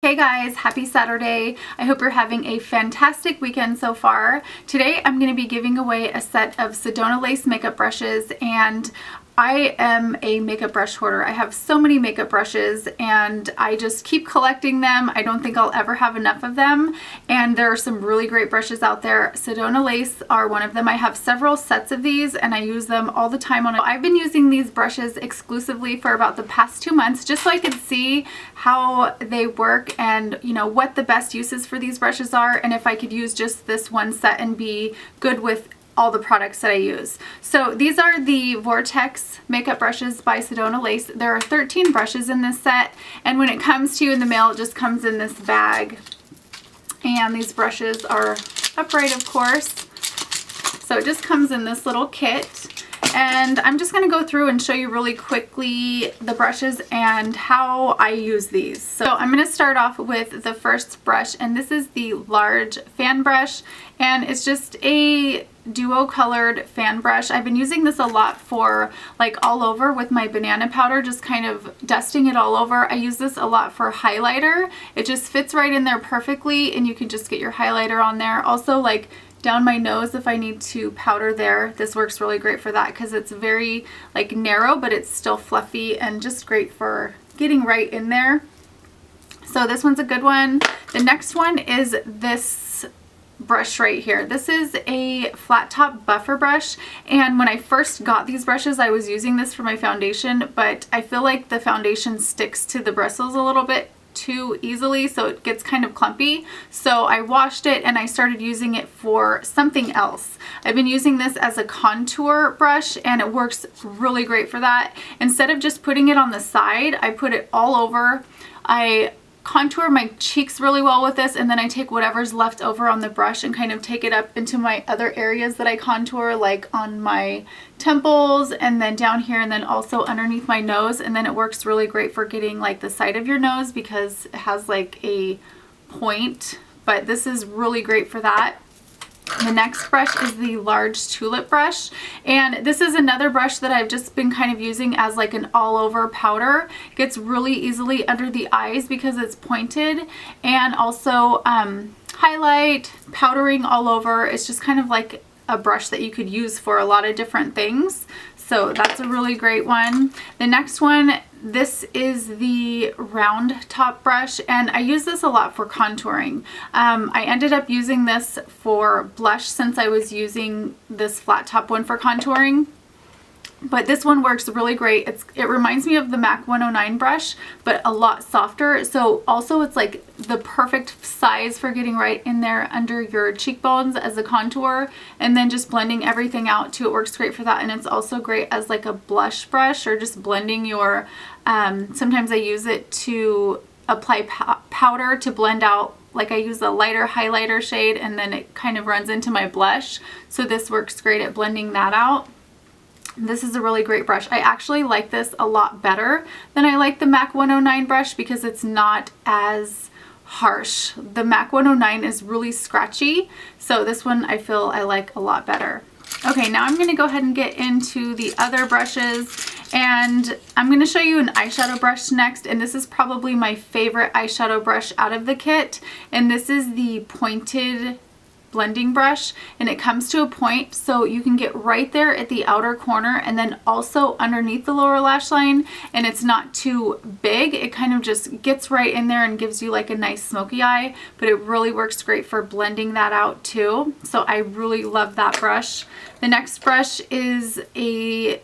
Hey guys, happy Saturday. I hope you're having a fantastic weekend so far. Today I'm going to be giving away a set of Sedona lace makeup brushes, and I am a makeup brush hoarder. I have so many makeup brushes and I just keep collecting them. I don't think I'll ever have enough of them, and there are some really great brushes out there. Sedona lace are one of them. I have several sets of these and I use them all the time. I've been using these brushes exclusively for about the past 2 months just so I could see how they work and what the best uses for these brushes are, and if I could use just this one set and be good with all the products that I use. So these are the Vortex makeup brushes by Sedona Lace. There are 13 brushes in this set, and when it comes to you in the mail, it just comes in this bag. And these brushes are upright, of course. So it just comes in this little kit. And I'm just going to go through and show you really quickly the brushes and how I use these. So I'm going to start off with the first brush, and this is the large fan brush, and it's just a duo colored fan brush. I've been using this a lot for like all over with my banana powder, just kind of dusting it all over. I use this a lot for highlighter. It just fits right in there perfectly, and you can just get your highlighter on there. Also, like down my nose, if I need to powder there, this works really great for that because it's very like narrow, but it's still fluffy and just great for getting right in there. So this one's a good one. The next one is this brush right here. This is a flat top buffer brush, and when I first got these brushes I was using this for my foundation, but I feel like the foundation sticks to the bristles a little bit too easily, so it gets kind of clumpy. So I washed it and I started using it for something else. I've been using this as a contour brush and it works really great for that. Instead of just putting it on the side, I put it all over. I contour my cheeks really well with this, and then I take whatever's left over on the brush and kind of take it up into my other areas that I contour, like on my temples and then down here and then also underneath my nose. And then it works really great for getting like the side of your nose because it has like a point, but this is really great for that. The next brush is the large tulip brush, and this is another brush that I've just been kind of using as like an all over powder. It gets really easily under the eyes because it's pointed, and also highlight, powdering all over. It's just kind of like a brush that you could use for a lot of different things. So that's a really great one. The next one, this is the round top brush, and I use this a lot for contouring. I ended up using this for blush since I was using this flat top one for contouring. But this one works really great. It reminds me of the MAC 109 brush, but a lot softer. So also it's like the perfect size for getting right in there under your cheekbones as a contour, and then just blending everything out too. It works great for that, and it's also great as like a blush brush or just blending your, sometimes I use it to apply powder to blend out, like I use a lighter highlighter shade and then it kind of runs into my blush. So this works great at blending that out. This is a really great brush. I actually like this a lot better than I like the MAC 109 brush because it's not as harsh. The MAC 109 is really scratchy, so this one I feel I like a lot better. Okay, now I'm going to go ahead and get into the other brushes, and I'm going to show you an eyeshadow brush next, and this is probably my favorite eyeshadow brush out of the kit, and this is the pointed blending brush, and it comes to a point so you can get right there at the outer corner and then also underneath the lower lash line, and it's not too big. It kind of just gets right in there and gives you like a nice smoky eye, but it really works great for blending that out too. So I really love that brush. The next brush is a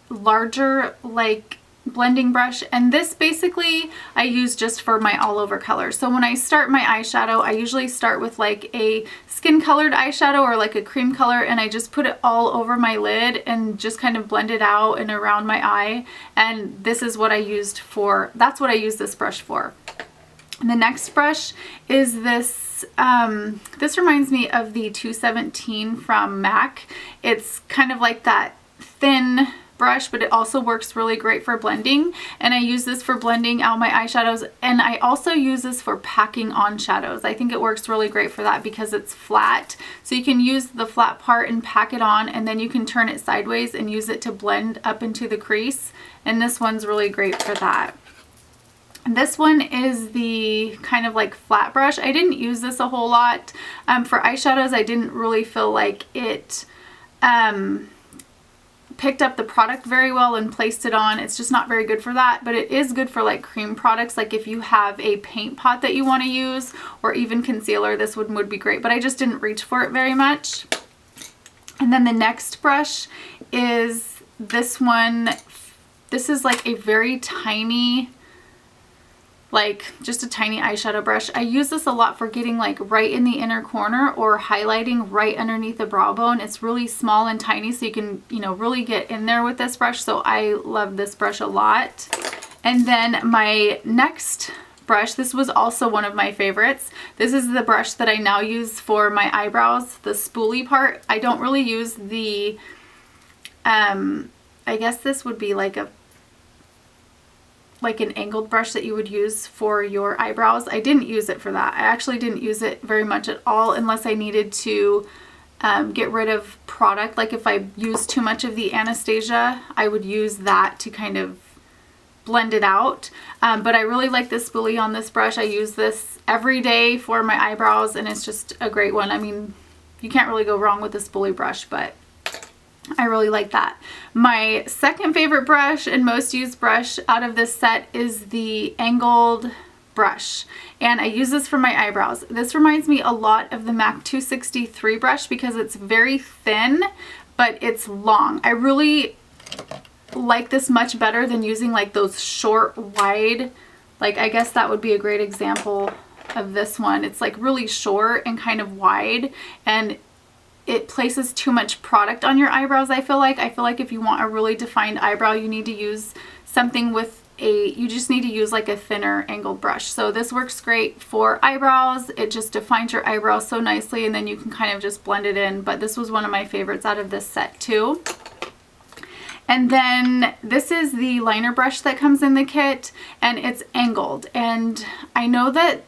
larger like blending brush, and this basically I use just for my all over color. So when I start my eyeshadow, I usually start with like a skin colored eyeshadow or like a cream color, and I just put it all over my lid and just kind of blend it out and around my eye, and this is what I used for, that's what I use this brush for. And the next brush is this, this reminds me of the 217 from MAC. It's kind of like that thin brush, but it also works really great for blending, and I use this for blending out my eyeshadows, and I also use this for packing on shadows. I think it works really great for that because it's flat, so you can use the flat part and pack it on, and then you can turn it sideways and use it to blend up into the crease, and this one's really great for that. This one is the kind of like flat brush. I didn't use this a whole lot. For eyeshadows, I didn't really feel like it picked up the product very well and placed it on. It's just not very good for that, but it is good for like cream products. Like if you have a paint pot that you want to use, or even concealer, this one would be great, but I just didn't reach for it very much. And then the next brush is this one. This is like a very tiny, like just a tiny eyeshadow brush. I use this a lot for getting like right in the inner corner or highlighting right underneath the brow bone. It's really small and tiny, so you can, you know, really get in there with this brush. So I love this brush a lot. And then my next brush, this was also one of my favorites. This is the brush that I now use for my eyebrows, the spoolie part. I don't really use the, I guess this would be like an angled brush that you would use for your eyebrows. I didn't use it for that. I actually didn't use it very much at all unless I needed to get rid of product. Like if I used too much of the Anastasia, I would use that to kind of blend it out. But I really like this spoolie on this brush. I use this every day for my eyebrows, and it's just a great one. I mean, you can't really go wrong with a spoolie brush, but I really like that. My second favorite brush and most used brush out of this set is the angled brush, and I use this for my eyebrows. This reminds me a lot of the MAC 263 brush because it's very thin, but it's long. I really like this much better than using like those short, wide, like I guess that would be a great example of this one. It's like really short and kind of wide, and it places too much product on your eyebrows. I feel like if you want a really defined eyebrow, you need to use something with you just need to use like a thinner angled brush. So this works great for eyebrows. It just defines your eyebrows so nicely, and then you can kind of just blend it in. But this was one of my favorites out of this set too. And then this is the liner brush that comes in the kit, and it's angled. And I know that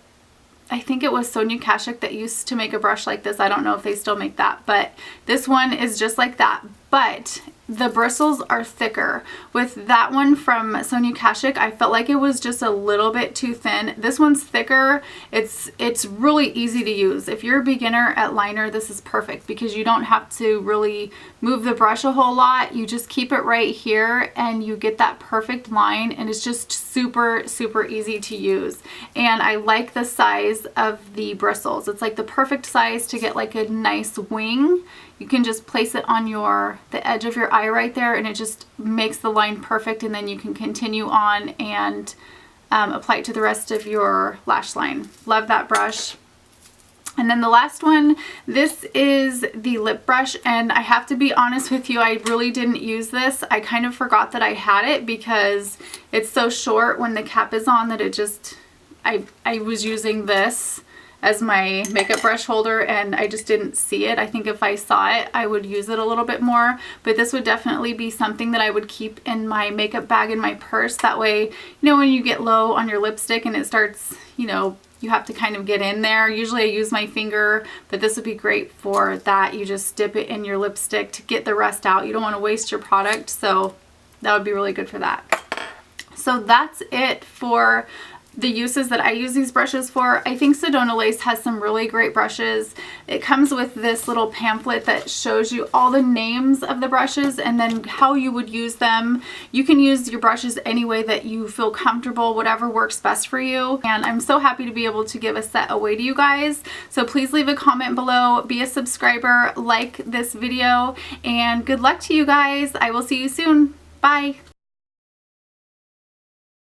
I think it was Sonia Kashuk that used to make a brush like this. I don't know if they still make that, but this one is just like that. But the bristles are thicker. With that one from Sonia Kashuk, I felt like it was just a little bit too thin. This one's thicker. It's really easy to use. If you're a beginner at liner, this is perfect because you don't have to really move the brush a whole lot. You just keep it right here and you get that perfect line, and it's just super, super easy to use. And I like the size of the bristles. It's like the perfect size to get like a nice wing. You can just place it on the edge of your eye right there, and it just makes the line perfect, and then you can continue on and apply it to the rest of your lash line. Love that brush. And then the last one, this is the lip brush, and I have to be honest with you, I really didn't use this. I kind of forgot that I had it because it's so short when the cap is on that it just, I was using this as my makeup brush holder and I just didn't see it. I think if I saw it, I would use it a little bit more, but this would definitely be something that I would keep in my makeup bag in my purse. That way, you know, when you get low on your lipstick and it starts, you know, you have to kind of get in there. Usually I use my finger, but this would be great for that. You just dip it in your lipstick to get the rest out. You don't want to waste your product, so that would be really good for that. So that's it for the uses that I use these brushes for. I think Sedona Lace has some really great brushes. It comes with this little pamphlet that shows you all the names of the brushes and then how you would use them. You can use your brushes any way that you feel comfortable, whatever works best for you. And I'm so happy to be able to give a set away to you guys. So please leave a comment below, be a subscriber, like this video, and good luck to you guys. I will see you soon. Bye.